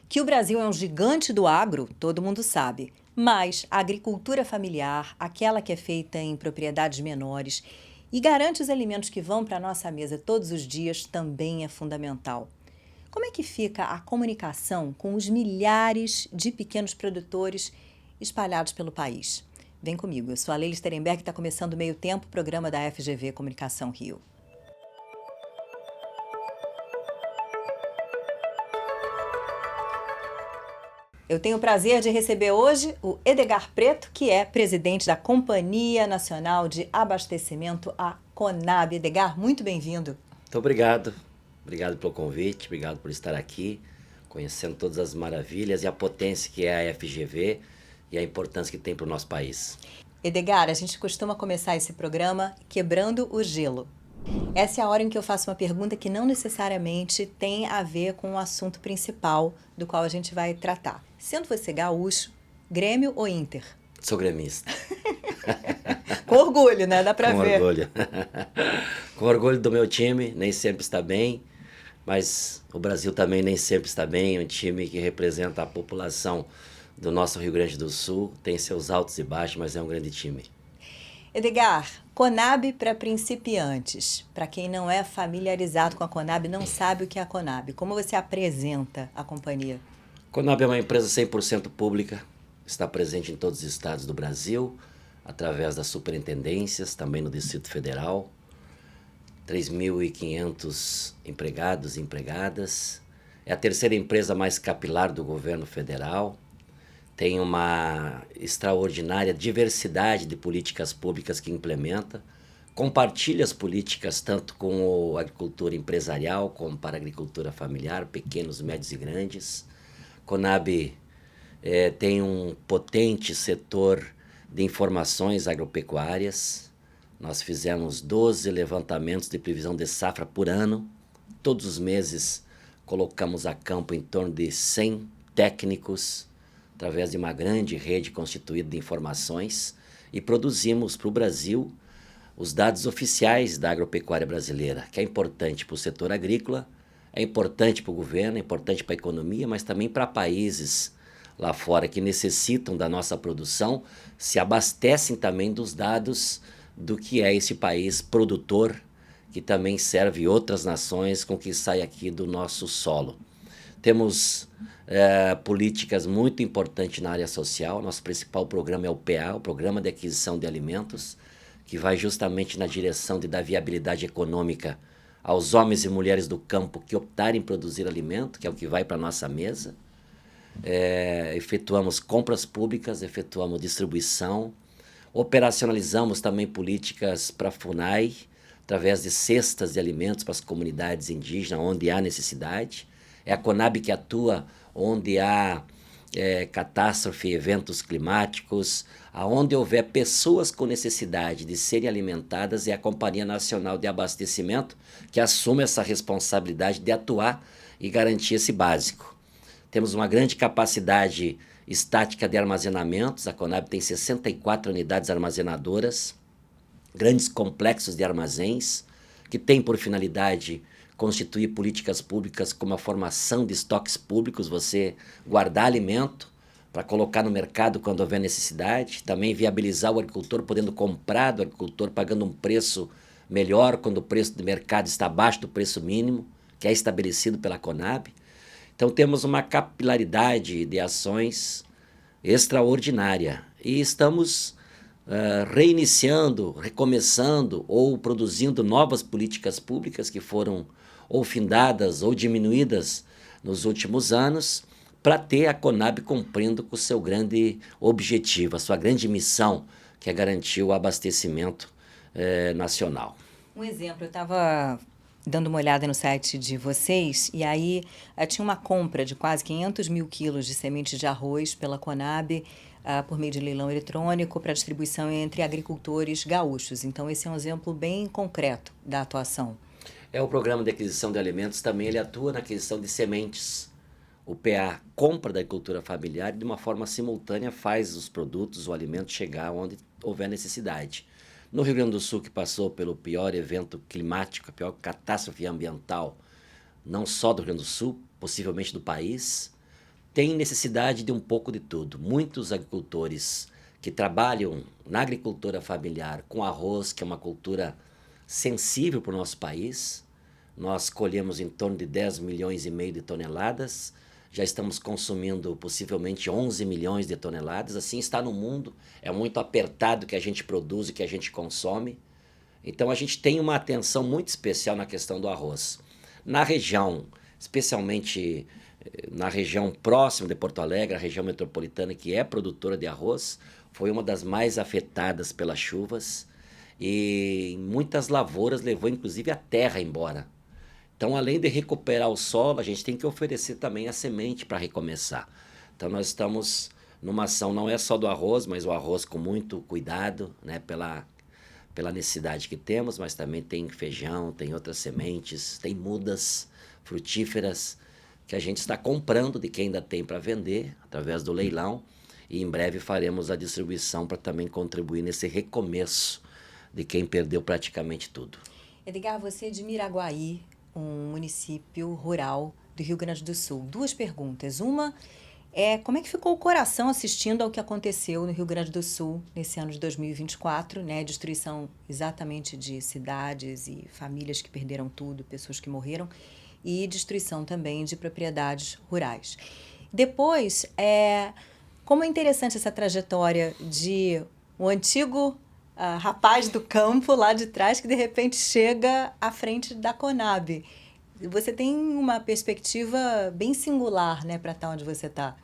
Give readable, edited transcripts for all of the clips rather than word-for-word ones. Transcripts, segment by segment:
Que o Brasil é um gigante do agro, todo mundo sabe. Mas a agricultura familiar, aquela que é feita em propriedades menores e garante os alimentos que vão para a nossa mesa todos os dias, também é fundamental. Como é que fica a comunicação com os milhares de pequenos produtores espalhados pelo país? Vem comigo, eu sou a Leila Sterenberg e está começando o Meio Tempo, programa da FGV Comunicação Rio. Eu tenho o prazer de receber hoje o Edgar Preto, que é presidente da Companhia Nacional de Abastecimento, a CONAB. Edgar, muito bem-vindo. Muito obrigado. Obrigado pelo convite, obrigado por estar aqui, conhecendo todas as maravilhas e a potência que é a FGV e a importância que tem para o nosso país. Edgar, a gente costuma começar esse programa quebrando o gelo. Essa é a hora em que eu faço uma pergunta que não necessariamente tem a ver com o assunto principal do qual a gente vai tratar. Sendo você gaúcho, Grêmio ou Inter? Sou gremista. Com orgulho, né? Dá pra Com ver. orgulho. Com orgulho do meu time, nem sempre está bem, mas o Brasil também nem sempre está bem. Um time que representa a população do nosso Rio Grande do Sul, tem seus altos e baixos, mas é um grande time. Edgar, CONAB para principiantes. Para quem não é familiarizado com a CONAB, não sabe o que é a CONAB. Como você apresenta a companhia? Conab é uma empresa 100% pública, está presente em todos os estados do Brasil, através das superintendências, também no Distrito Federal. 3.500 empregados e empregadas. É a terceira empresa mais capilar do governo federal. Tem uma extraordinária diversidade de políticas públicas que implementa. Compartilha as políticas tanto com a agricultura empresarial como para a agricultura familiar, pequenos, médios e grandes. Conab tem um potente setor de informações agropecuárias. Nós fizemos 12 levantamentos de previsão de safra por ano. Todos os meses colocamos a campo em torno de 100 técnicos, através de uma grande rede constituída de informações, e produzimos para o Brasil os dados oficiais da agropecuária brasileira, que é importante para o setor agrícola, é importante para o governo, é importante para a economia, mas também para países lá fora que necessitam da nossa produção, se abastecem também dos dados do que é esse país produtor, que também serve outras nações com o que sai aqui do nosso solo. Temos políticas muito importantes na área social. Nosso principal programa é o PA, o Programa de Aquisição de Alimentos, que vai justamente na direção de dar viabilidade econômica aos homens e mulheres do campo que optarem em produzir alimento, que é o que vai para a nossa mesa. Efetuamos compras públicas, efetuamos distribuição, operacionalizamos também políticas para a FUNAI, através de cestas de alimentos para as comunidades indígenas, onde há necessidade. É a CONAB que atua onde há catástrofe, eventos climáticos, aonde houver pessoas com necessidade de serem alimentadas, é a Companhia Nacional de Abastecimento que assume essa responsabilidade de atuar e garantir esse básico. Temos uma grande capacidade estática de armazenamentos. A CONAB tem 64 unidades armazenadoras, grandes complexos de armazéns, que tem por finalidade constituir políticas públicas como a formação de estoques públicos, você guardar alimento para colocar no mercado quando houver necessidade, também viabilizar o agricultor podendo comprar do agricultor pagando um preço melhor quando o preço do mercado está abaixo do preço mínimo, que é estabelecido pela CONAB. Então temos uma capilaridade de ações extraordinária e estamos reiniciando, recomeçando ou produzindo novas políticas públicas que foram ou findadas ou diminuídas nos últimos anos, para ter a CONAB cumprindo com o seu grande objetivo, a sua grande missão, que é garantir o abastecimento nacional. Um exemplo, eu estava dando uma olhada no site de vocês e aí tinha uma compra de quase 500 mil quilos de sementes de arroz pela CONAB por meio de leilão eletrônico para distribuição entre agricultores gaúchos. Então esse é um exemplo bem concreto da atuação. O programa de aquisição de alimentos também ele atua na aquisição de sementes. O PA compra da agricultura familiar e de uma forma simultânea faz os produtos, o alimento chegar onde houver necessidade. No Rio Grande do Sul, que passou pelo pior evento climático, a pior catástrofe ambiental, não só do Rio Grande do Sul, possivelmente do país, tem necessidade de um pouco de tudo. Muitos agricultores que trabalham na agricultura familiar com arroz, que é uma cultura sensível para o nosso país. Nós colhemos em torno de 10 milhões e meio de toneladas, já estamos consumindo possivelmente 11 milhões de toneladas, assim está no mundo, é muito apertado o que a gente produz e que a gente consome. Então a gente tem uma atenção muito especial na questão do arroz. Na região, especialmente na região próxima de Porto Alegre, a região metropolitana, que é produtora de arroz, foi uma das mais afetadas pelas chuvas e em muitas lavouras levou inclusive a terra embora. Então, além de recuperar o solo, a gente tem que oferecer também a semente para recomeçar. Então, nós estamos numa ação, não é só do arroz, mas o arroz com muito cuidado, né, pela necessidade que temos, mas também tem feijão, tem outras sementes, tem mudas frutíferas que a gente está comprando de quem ainda tem para vender, através do leilão, e em breve faremos a distribuição para também contribuir nesse recomeço de quem perdeu praticamente tudo. Edgar, você é de Miraguaí, um município rural do Rio Grande do Sul. Duas perguntas. Uma é como é que ficou o coração assistindo ao que aconteceu no Rio Grande do Sul nesse ano de 2024, né? Destruição exatamente de cidades e famílias que perderam tudo, pessoas que morreram, e destruição também de propriedades rurais. Depois, como é interessante essa trajetória de um antigo rapaz do campo lá de trás que de repente chega à frente da Conab. Você tem uma perspectiva bem singular, né, para estar onde você está.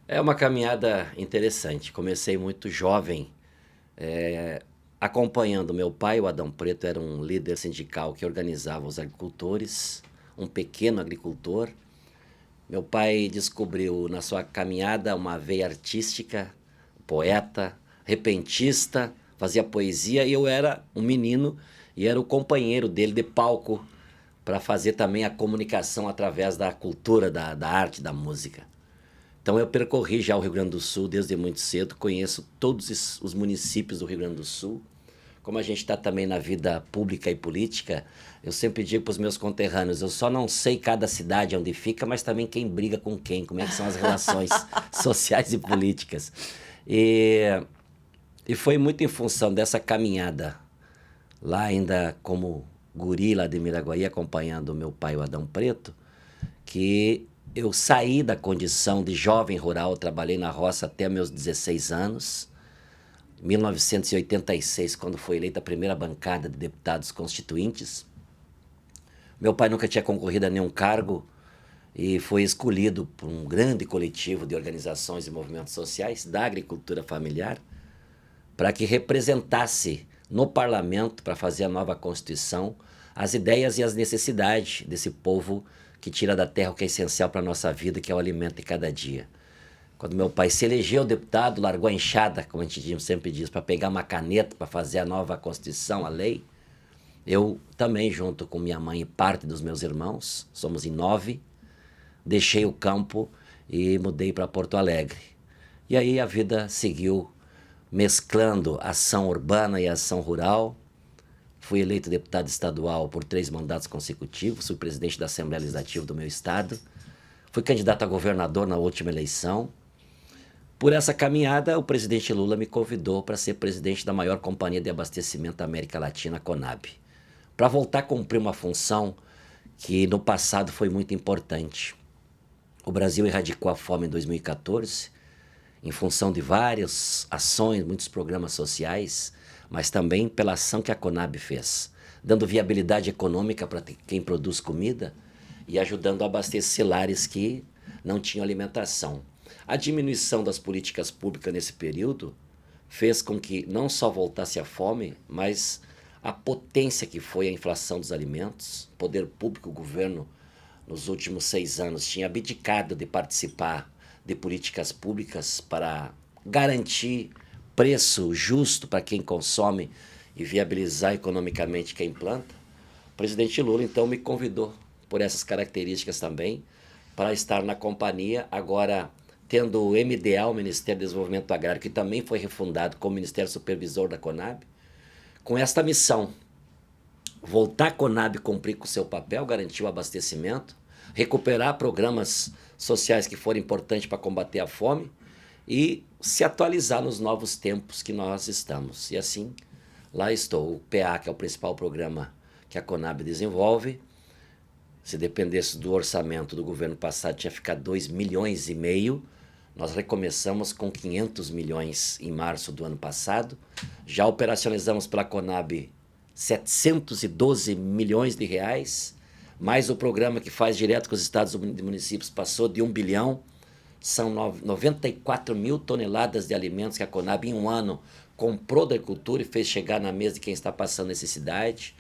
É uma caminhada interessante. Comecei muito jovem, acompanhando meu pai. O Adão Preto era um líder sindical que organizava os agricultores, um pequeno agricultor. Meu pai descobriu na sua caminhada uma veia artística, poeta, repentista, fazia poesia, e eu era um menino e era o companheiro dele de palco para fazer também a comunicação através da cultura, da arte, da música. Então eu percorri já o Rio Grande do Sul desde muito cedo, conheço todos os municípios do Rio Grande do Sul. Como a gente está também na vida pública e política, eu sempre digo para os meus conterrâneos, eu só não sei cada cidade onde fica, mas também quem briga com quem, como é que são as relações sociais e políticas. E foi muito em função dessa caminhada, lá ainda como guri lá de Miraguaí, acompanhando o meu pai, o Adão Preto, que eu saí da condição de jovem rural, trabalhei na roça até meus 16 anos, 1986, quando foi eleita a primeira bancada de deputados constituintes. Meu pai nunca tinha concorrido a nenhum cargo e foi escolhido por um grande coletivo de organizações e movimentos sociais da agricultura familiar para que representasse no parlamento, para fazer a nova Constituição, as ideias e as necessidades desse povo que tira da terra o que é essencial para a nossa vida, que é o alimento de cada dia. Quando meu pai se elegeu deputado, largou a enxada, como a gente sempre diz, para pegar uma caneta para fazer a nova Constituição, a lei, eu também, junto com minha mãe e parte dos meus irmãos, somos em 9, deixei o campo e mudei para Porto Alegre. E aí a vida seguiu mesclando ação urbana e ação rural. Fui eleito deputado estadual por 3 mandatos consecutivos, fui presidente da Assembleia Legislativa do meu estado, fui candidato a governador na última eleição. Por essa caminhada, o presidente Lula me convidou para ser presidente da maior companhia de abastecimento da América Latina, a Conab, para voltar a cumprir uma função que no passado foi muito importante. O Brasil erradicou a fome em 2014, em função de várias ações, muitos programas sociais, mas também pela ação que a Conab fez, dando viabilidade econômica para quem produz comida e ajudando a abastecer lares que não tinham alimentação. A diminuição das políticas públicas nesse período fez com que não só voltasse a fome, mas a potência que foi a inflação dos alimentos. O poder público, o governo, nos últimos 6 anos, tinha abdicado de participar de políticas públicas para garantir preço justo para quem consome e viabilizar economicamente quem planta. O presidente Lula, então, me convidou, por essas características também, para estar na companhia, agora tendo o MDA, o Ministério do Desenvolvimento Agrário, que também foi refundado como Ministério Supervisor da Conab, com esta missão: voltar a Conab cumprir com o seu papel, garantir o abastecimento, recuperar programas sociais que forem importantes para combater a fome e se atualizar nos novos tempos que nós estamos. E assim, lá estou. O PA, que é o principal programa que a Conab desenvolve, se dependesse do orçamento do governo passado, tinha ficado 2,5 milhões. Nós recomeçamos com 500 milhões em março do ano passado. Já operacionalizamos pela Conab 712 milhões de reais, mais o programa que faz direto com os estados e municípios passou de 1 bilhão. São 94 mil toneladas de alimentos que a Conab em um ano comprou da agricultura e fez chegar na mesa de quem está passando necessidade.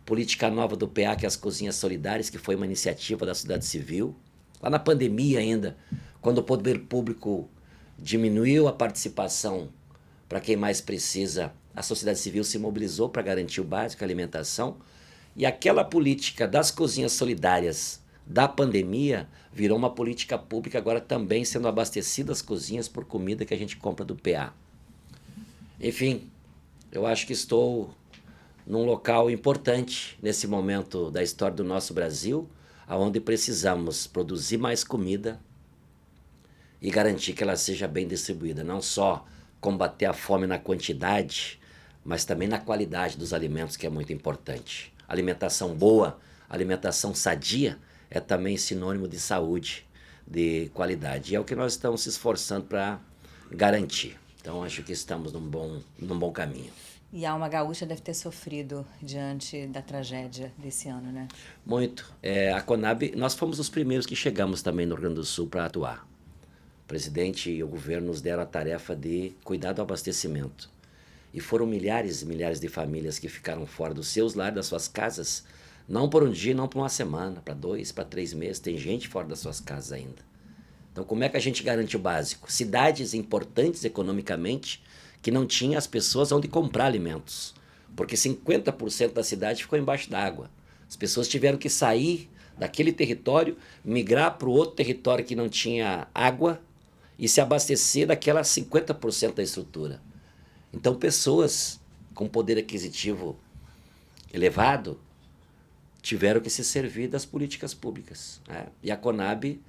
Política nova do PA, que é as cozinhas solidárias, que foi uma iniciativa da sociedade civil. Lá na pandemia ainda, quando o poder público diminuiu a participação para quem mais precisa, a sociedade civil se mobilizou para garantir o básico, a alimentação. E aquela política das cozinhas solidárias da pandemia virou uma política pública agora também sendo abastecidas as cozinhas por comida que a gente compra do PA. Enfim, eu acho que estou num local importante nesse momento da história do nosso Brasil, onde precisamos produzir mais comida e garantir que ela seja bem distribuída. Não só combater a fome na quantidade, mas também na qualidade dos alimentos, que é muito importante. Alimentação boa, alimentação sadia, é também sinônimo de saúde, de qualidade. E é o que nós estamos se esforçando para garantir. Então, acho que estamos num bom caminho. E a Alma Gaúcha deve ter sofrido diante da tragédia desse ano, né? Muito. A Conab, nós fomos os primeiros que chegamos também no Rio Grande do Sul para atuar. O presidente e o governo nos deram a tarefa de cuidar do abastecimento. E foram milhares e milhares de famílias que ficaram fora dos seus lares, das suas casas, não por um dia, não por uma semana, para 2, para 3 meses. Tem gente fora das suas casas ainda. Então, como é que a gente garante o básico? Cidades importantes economicamente que não tinham as pessoas onde comprar alimentos, porque 50% da cidade ficou embaixo d'água. As pessoas tiveram que sair daquele território, migrar para o outro território que não tinha água e se abastecer daquela 50% da estrutura. Então, pessoas com poder aquisitivo elevado tiveram que se servir das políticas públicas, né? E a Conab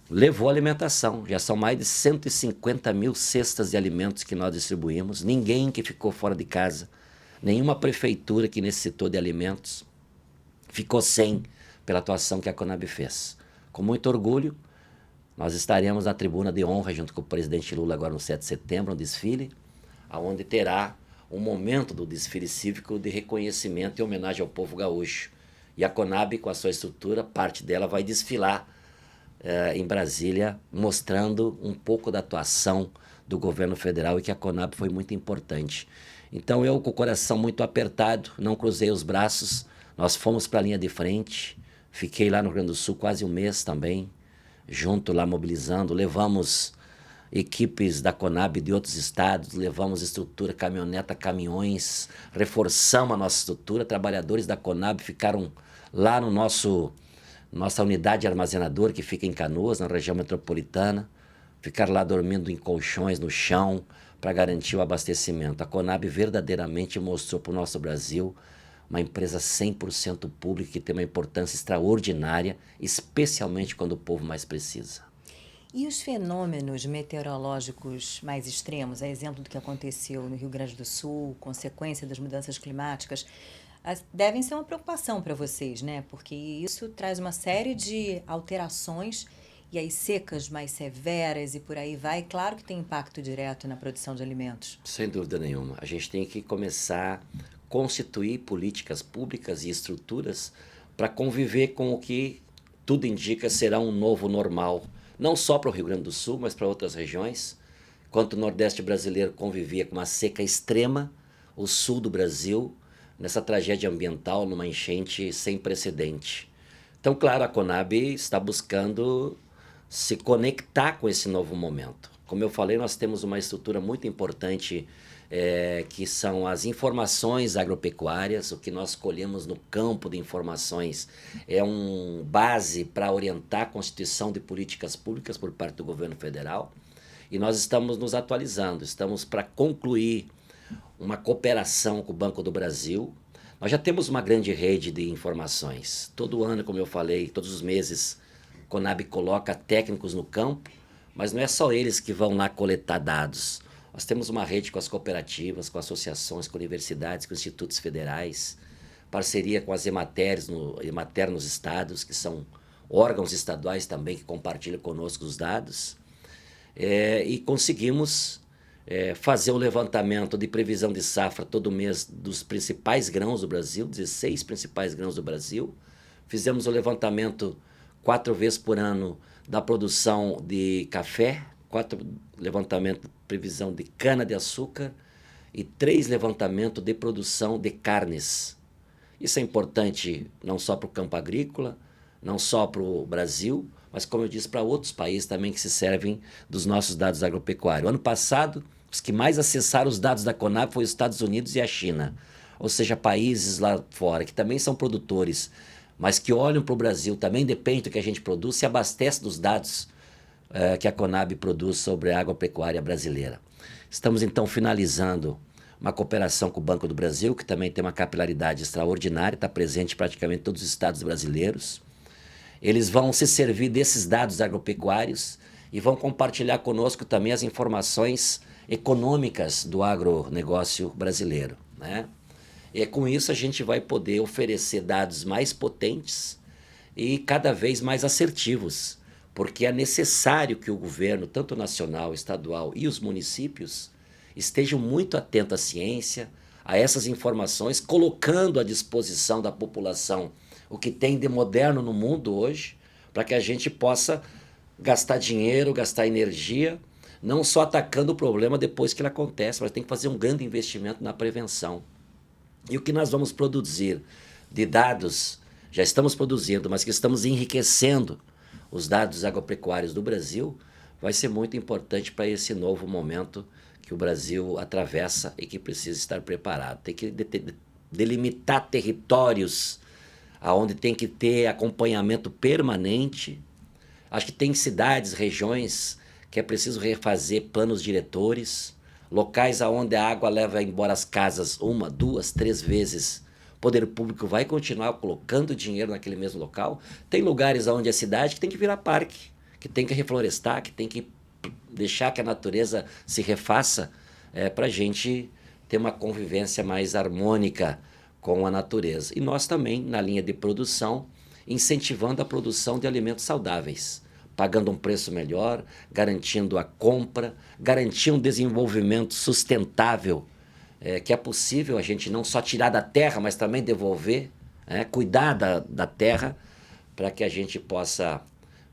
levou a alimentação. Já são mais de 150 mil cestas de alimentos que nós distribuímos. Ninguém que ficou fora de casa, nenhuma prefeitura que necessitou de alimentos ficou sem pela atuação que a Conab fez. Com muito orgulho, nós estaremos na tribuna de honra junto com o presidente Lula agora no 7 de setembro, um desfile, onde terá um momento do desfile cívico de reconhecimento e homenagem ao povo gaúcho. E a Conab, com a sua estrutura, parte dela vai desfilar em Brasília, mostrando um pouco da atuação do governo federal e que a Conab foi muito importante. Então eu, com o coração muito apertado, não cruzei os braços, nós fomos para a linha de frente, fiquei lá no Rio Grande do Sul quase um mês também, junto lá mobilizando, levamos equipes da Conab de outros estados, levamos estrutura, caminhoneta, caminhões, reforçamos a nossa estrutura, trabalhadores da Conab ficaram lá no nossa unidade armazenadora, que fica em Canoas, na região metropolitana, ficaram lá dormindo em colchões no chão para garantir o abastecimento. A Conab verdadeiramente mostrou para o nosso Brasil uma empresa 100% pública que tem uma importância extraordinária, especialmente quando o povo mais precisa. E os fenômenos meteorológicos mais extremos, a exemplo do que aconteceu no Rio Grande do Sul, consequência das mudanças climáticas, devem ser uma preocupação para vocês, né? Porque isso traz uma série de alterações e aí secas mais severas e por aí vai. Claro que tem impacto direto na produção de alimentos. Sem dúvida nenhuma. A gente tem que começar a constituir políticas públicas e estruturas para conviver com o que tudo indica será um novo normal. Não só para o Rio Grande do Sul, mas para outras regiões. Enquanto o Nordeste brasileiro convivia com uma seca extrema, o Sul do Brasil, nessa tragédia ambiental, numa enchente sem precedente. Então, claro, a Conab está buscando se conectar com esse novo momento. Como eu falei, nós temos uma estrutura muito importante, que são as informações agropecuárias. O que nós colhemos no campo de informações é um base para orientar a constituição de políticas públicas por parte do governo federal. E nós estamos nos atualizando, estamos para concluir uma cooperação com o Banco do Brasil. Nós já temos uma grande rede de informações. Todo ano, como eu falei, todos os meses, Conab coloca técnicos no campo, mas não é só eles que vão lá coletar dados. Nós temos uma rede com as cooperativas, com associações, com universidades, com institutos federais, parceria com as Emater nos estados, que são órgãos estaduais também que compartilham conosco os dados, e conseguimos fazer o levantamento de previsão de safra todo mês dos principais grãos do Brasil, 16 principais grãos do Brasil. Fizemos o levantamento 4 vezes por ano da produção de café, 4 levantamentos de previsão de cana-de-açúcar e 3 levantamentos de produção de carnes. Isso é importante não só para o campo agrícola, não só para o Brasil, mas, como eu disse, para outros países também que se servem dos nossos dados agropecuários. Ano passado, os que mais acessaram os dados da Conab foram os Estados Unidos e a China, ou seja, países lá fora que também são produtores, mas que olham para o Brasil, também depende do que a gente produz, se abastece dos dados que a Conab produz sobre a agropecuária brasileira. Estamos, então, finalizando uma cooperação com o Banco do Brasil, que também tem uma capilaridade extraordinária, está presente em praticamente todos os estados brasileiros. Eles vão se servir desses dados agropecuários e vão compartilhar conosco também as informações econômicas do agronegócio brasileiro, né? E com isso a gente vai poder oferecer dados mais potentes e cada vez mais assertivos, porque é necessário que o governo, tanto nacional, estadual e os municípios, estejam muito atentos à ciência, a essas informações, colocando à disposição da população o que tem de moderno no mundo hoje, para que a gente possa gastar dinheiro, gastar energia, não só atacando o problema depois que ele acontece, mas tem que fazer um grande investimento na prevenção. E o que nós vamos produzir de dados, já estamos produzindo, mas que estamos enriquecendo os dados agropecuários do Brasil, vai ser muito importante para esse novo momento que o Brasil atravessa e que precisa estar preparado. Tem que delimitar territórios onde tem que ter acompanhamento permanente. Acho que tem cidades, regiões que é preciso refazer planos diretores, locais onde a água leva embora as casas 1, 2, 3 vezes. O poder público vai continuar colocando dinheiro naquele mesmo local. Tem lugares onde a cidade que tem que virar parque, que tem que reflorestar, que tem que deixar que a natureza se refaça, para a gente ter uma convivência mais harmônica com a natureza. E nós também, na linha de produção, incentivando a produção de alimentos saudáveis, pagando um preço melhor, garantindo a compra, garantindo um desenvolvimento sustentável, que é possível a gente não só tirar da terra, mas também devolver, cuidar da terra, para que a gente possa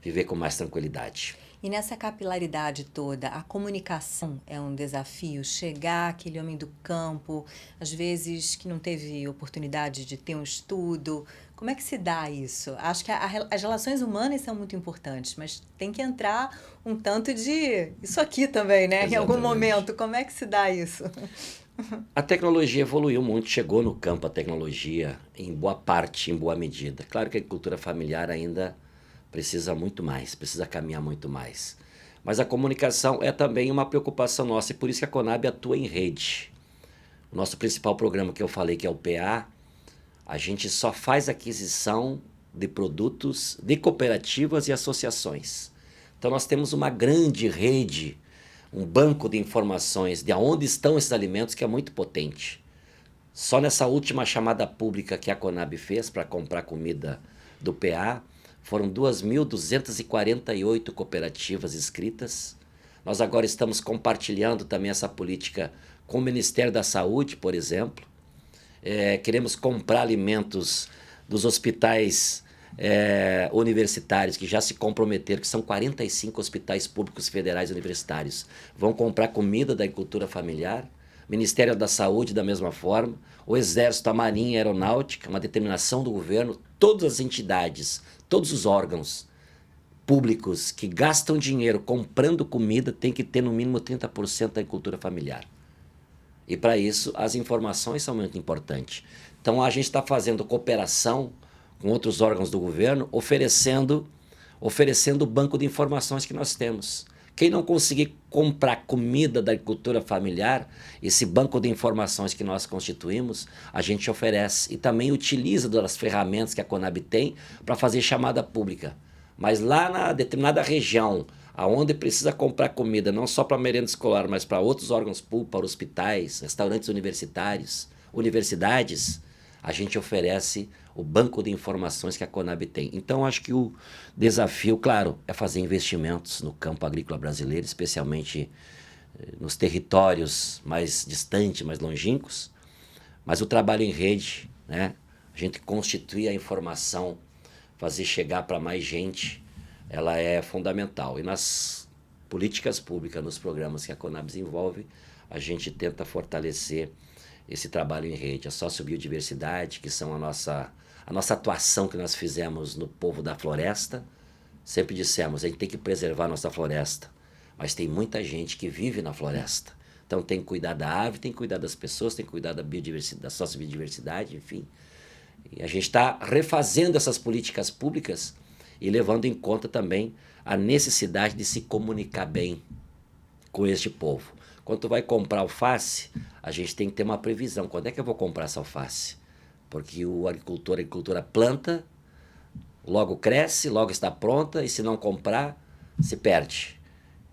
viver com mais tranquilidade. E nessa capilaridade toda, a comunicação é um desafio? Chegar aquele homem do campo, às vezes que não teve oportunidade de ter um estudo, como é que se dá isso? Acho que as relações humanas são muito importantes, mas tem que entrar um tanto de isso aqui também, né? Exatamente. Em algum momento, como é que se dá isso? A tecnologia evoluiu muito, chegou no campo a tecnologia em boa parte, em boa medida. Claro que a agricultura familiar ainda precisa muito mais, precisa caminhar muito mais. Mas a comunicação é também uma preocupação nossa e por isso que a Conab atua em rede. O nosso principal programa que eu falei, que é o PA, a gente só faz aquisição de produtos de cooperativas e associações. Então nós temos uma grande rede, um banco de informações de onde estão esses alimentos que é muito potente. Só nessa última chamada pública que a Conab fez para comprar comida do PA, foram 2.248 cooperativas inscritas. Nós agora estamos compartilhando também essa política com o Ministério da Saúde, por exemplo. Queremos comprar alimentos dos hospitais universitários que já se comprometeram, que são 45 hospitais públicos federais universitários. Vão comprar comida da agricultura familiar. Ministério da Saúde da mesma forma, o Exército, a Marinha, a Aeronáutica, uma determinação do governo, todas as entidades, todos os órgãos públicos que gastam dinheiro comprando comida têm que ter no mínimo 30% da agricultura familiar. E para isso as informações são muito importantes. Então a gente está fazendo cooperação com outros órgãos do governo, oferecendo o banco de informações que nós temos. Quem não conseguir comprar comida da agricultura familiar, esse banco de informações que nós constituímos, a gente oferece e também utiliza das ferramentas que a Conab tem para fazer chamada pública, Mas lá na determinada região, aonde precisa comprar comida, não só para merenda escolar, mas para outros órgãos públicos, para hospitais, restaurantes universitários, universidades, a gente oferece o banco de informações que a Conab tem. Então, acho que o desafio, claro, é fazer investimentos no campo agrícola brasileiro, especialmente nos territórios mais distantes, mais longínquos, mas o trabalho em rede, né? A gente constituir a informação, fazer chegar para mais gente, ela é fundamental. E nas políticas públicas, nos programas que a Conab desenvolve, a gente tenta fortalecer esse trabalho em rede, a sociobiodiversidade, que são a nossa atuação que nós fizemos no povo da floresta. Sempre dissemos, a gente tem que preservar a nossa floresta, mas tem muita gente que vive na floresta. Então tem que cuidar da ave, tem que cuidar das pessoas, tem que cuidar da biodiversidade, da sociobiodiversidade, enfim. E a gente está refazendo essas políticas públicas e levando em conta também a necessidade de se comunicar bem com este povo. Quando tu vai comprar alface, a gente tem que ter uma previsão. Quando é que eu vou comprar essa alface? Porque a agricultura planta, logo cresce, logo está pronta, e se não comprar, se perde.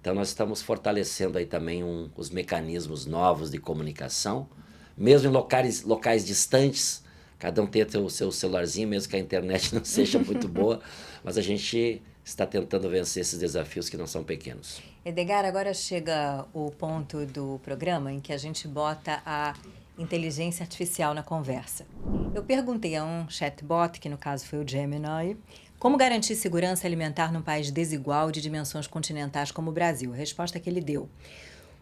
Então nós estamos fortalecendo aí também os mecanismos novos de comunicação, mesmo em locais distantes, cada um tem o seu celularzinho, mesmo que a internet não seja muito boa, mas a gente está tentando vencer esses desafios que não são pequenos. Edgar, agora chega o ponto do programa em que a gente bota a inteligência artificial na conversa. Eu perguntei a um chatbot, que no caso foi o Gemini, como garantir segurança alimentar num país desigual de dimensões continentais como o Brasil. A resposta que ele deu: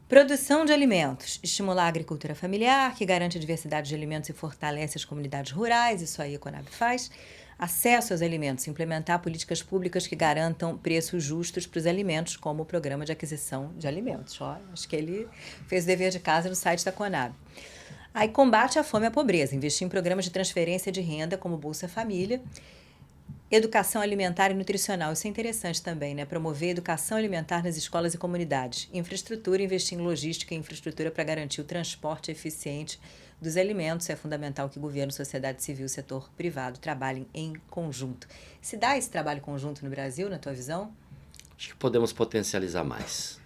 produção de alimentos, estimular a agricultura familiar, que garante a diversidade de alimentos e fortalece as comunidades rurais, isso aí a Conab faz. Acesso aos alimentos, implementar políticas públicas que garantam preços justos para os alimentos, como o programa de aquisição de alimentos. Ó, acho que ele fez o dever de casa no site da Conab. Aí combate a fome e a pobreza, investir em programas de transferência de renda, como Bolsa Família. Educação alimentar e nutricional, isso é interessante também, né? Promover educação alimentar nas escolas e comunidades. Infraestrutura, investir em logística e infraestrutura para garantir o transporte eficiente dos alimentos. É fundamental que governo, sociedade civil e setor privado trabalhem em conjunto. Se dá esse trabalho conjunto no Brasil, na tua visão? Acho que podemos potencializar mais.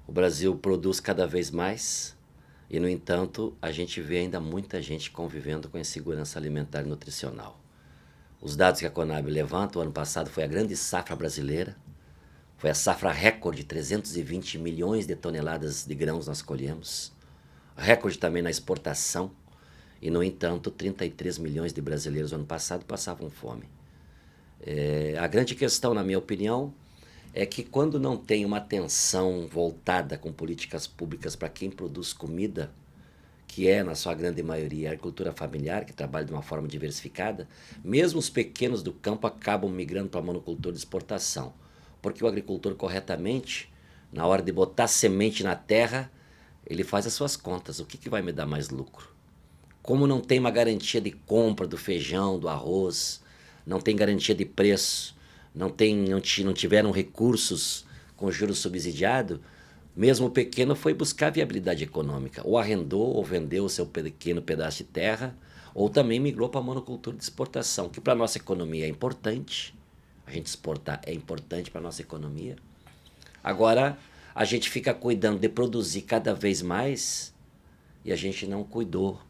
O Brasil produz cada vez mais e, no entanto, a gente vê ainda muita gente convivendo com a insegurança alimentar e nutricional. Os dados que a Conab levanta, o ano passado foi a grande safra brasileira, foi a safra recorde, 320 milhões de toneladas de grãos nós colhemos, recorde também na exportação, e no entanto 33 milhões de brasileiros no ano passado passavam fome. A grande questão, na minha opinião, é que quando não tem uma atenção voltada com políticas públicas para quem produz comida, que é, na sua grande maioria, a agricultura familiar, que trabalha de uma forma diversificada, mesmo os pequenos do campo acabam migrando para a monocultura de exportação. Porque o agricultor, corretamente, na hora de botar semente na terra, ele faz as suas contas. O que vai me dar mais lucro? Como não tem uma garantia de compra do feijão, do arroz, não tem garantia de preço, não tiveram recursos com juros subsidiados, mesmo o pequeno foi buscar viabilidade econômica, ou arrendou ou vendeu o seu pequeno pedaço de terra, ou também migrou para a monocultura de exportação, que para a nossa economia é importante, a gente exportar é importante para a nossa economia. Agora, a gente fica cuidando de produzir cada vez mais e a gente não cuidou,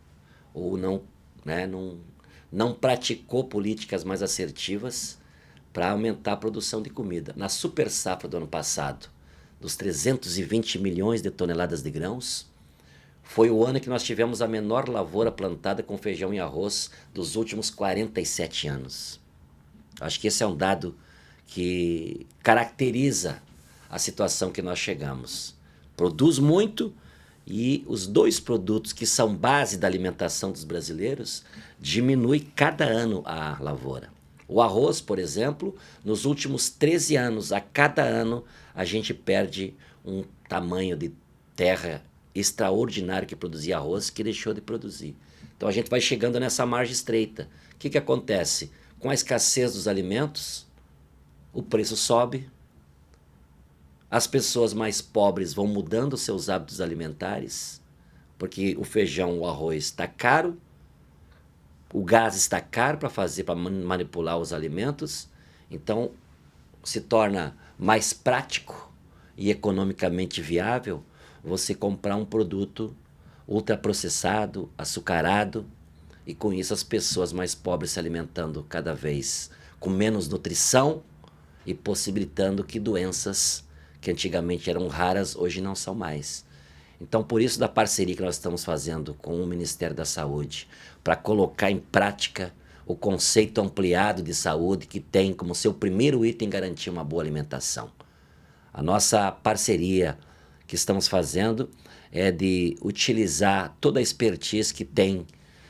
ou não praticou políticas mais assertivas para aumentar a produção de comida. Na super safra do ano passado, dos 320 milhões de toneladas de grãos, foi o ano que nós tivemos a menor lavoura plantada com feijão e arroz dos últimos 47 anos. Acho que esse é um dado que caracteriza a situação que nós chegamos. Produz muito e os dois produtos que são base da alimentação dos brasileiros diminui cada ano a lavoura. O arroz, por exemplo, nos últimos 13 anos, a cada ano, a gente perde um tamanho de terra extraordinário que produzia arroz, que deixou de produzir. Então a gente vai chegando nessa margem estreita. O que acontece? Com a escassez dos alimentos, o preço sobe, as pessoas mais pobres vão mudando seus hábitos alimentares, porque o feijão, o arroz está caro, o gás está caro para manipular os alimentos, então se torna mais prático e economicamente viável você comprar um produto ultraprocessado, açucarado, e com isso as pessoas mais pobres se alimentando cada vez com menos nutrição e possibilitando que doenças que antigamente eram raras hoje não são mais. Então, por isso da parceria que nós estamos fazendo com o Ministério da Saúde, para colocar em prática o conceito ampliado de saúde que tem como seu primeiro item garantir uma boa alimentação. A nossa parceria que estamos fazendo é de utilizar toda a expertise que tem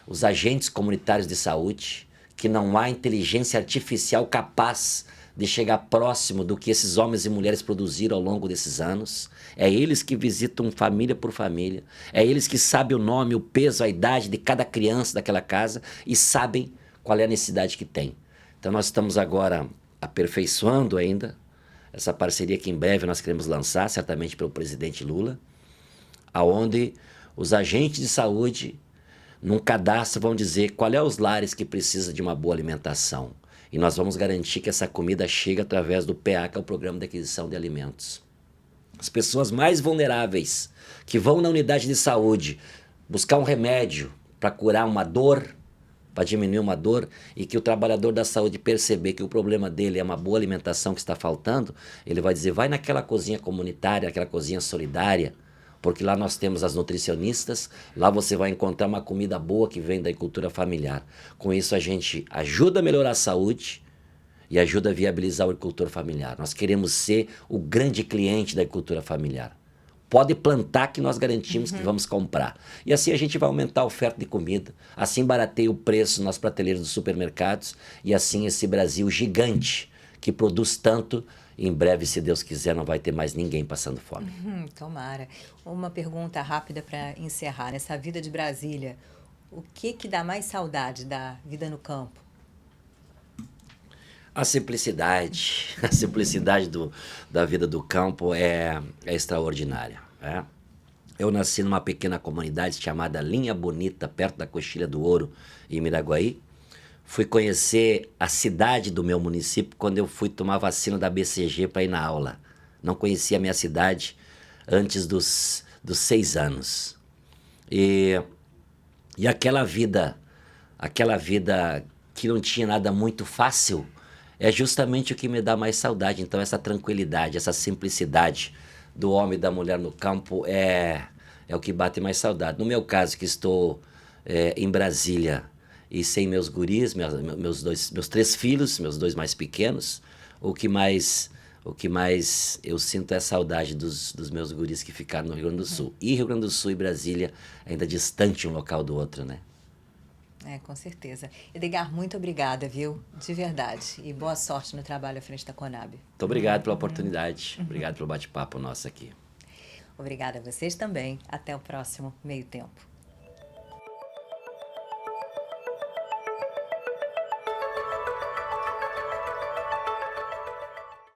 os agentes comunitários de saúde, que não há inteligência artificial capaz de chegar próximo do que esses homens e mulheres produziram ao longo desses anos. É eles que visitam família por família, é eles que sabem o nome, o peso, a idade de cada criança daquela casa e sabem qual é a necessidade que tem. Então nós estamos agora aperfeiçoando ainda essa parceria que em breve nós queremos lançar, certamente pelo presidente Lula, aonde os agentes de saúde, num cadastro, vão dizer qual é os lares que precisam de uma boa alimentação. E nós vamos garantir que essa comida chegue através do PA, que é o Programa de Aquisição de Alimentos. As pessoas mais vulneráveis que vão na unidade de saúde buscar um remédio para curar uma dor, para diminuir uma dor, e que o trabalhador da saúde perceber que o problema dele é uma boa alimentação que está faltando, ele vai dizer, vai naquela cozinha comunitária, aquela cozinha solidária, porque lá nós temos as nutricionistas, lá você vai encontrar uma comida boa que vem da agricultura familiar. Com isso a gente ajuda a melhorar a saúde e ajuda a viabilizar o agricultor familiar. Nós queremos ser o grande cliente da agricultura familiar. Pode plantar que nós garantimos que vamos comprar. E assim a gente vai aumentar a oferta de comida, assim barateia o preço nas prateleiras dos supermercados e assim esse Brasil gigante que produz tanto, em breve, se Deus quiser, não vai ter mais ninguém passando fome. Tomara. Uma pergunta rápida para encerrar. Nessa vida de Brasília, o que dá mais saudade da vida no campo? A simplicidade da vida do campo é extraordinária, né? Eu nasci numa pequena comunidade chamada Linha Bonita, perto da Coxilha do Ouro, em Miraguaí. Fui conhecer a cidade do meu município quando eu fui tomar vacina da BCG para ir na aula. Não conhecia a minha cidade antes dos 6 anos. E aquela vida que não tinha nada muito fácil, é justamente o que me dá mais saudade. Então essa tranquilidade, essa simplicidade do homem e da mulher no campo é o que bate mais saudade. No meu caso, que estou em Brasília e sem meus guris, meus 3 filhos, meus 2 mais pequenos, o que mais eu sinto é saudade dos meus guris que ficaram no Rio Grande do Sul. E Rio Grande do Sul e Brasília ainda distante um local do outro, né? Com certeza. Edgar, muito obrigada, viu? De verdade. E boa sorte no trabalho à frente da Conab. Muito obrigado pela oportunidade. Obrigado pelo bate-papo nosso aqui. Obrigada a vocês também. Até o próximo Meio Tempo.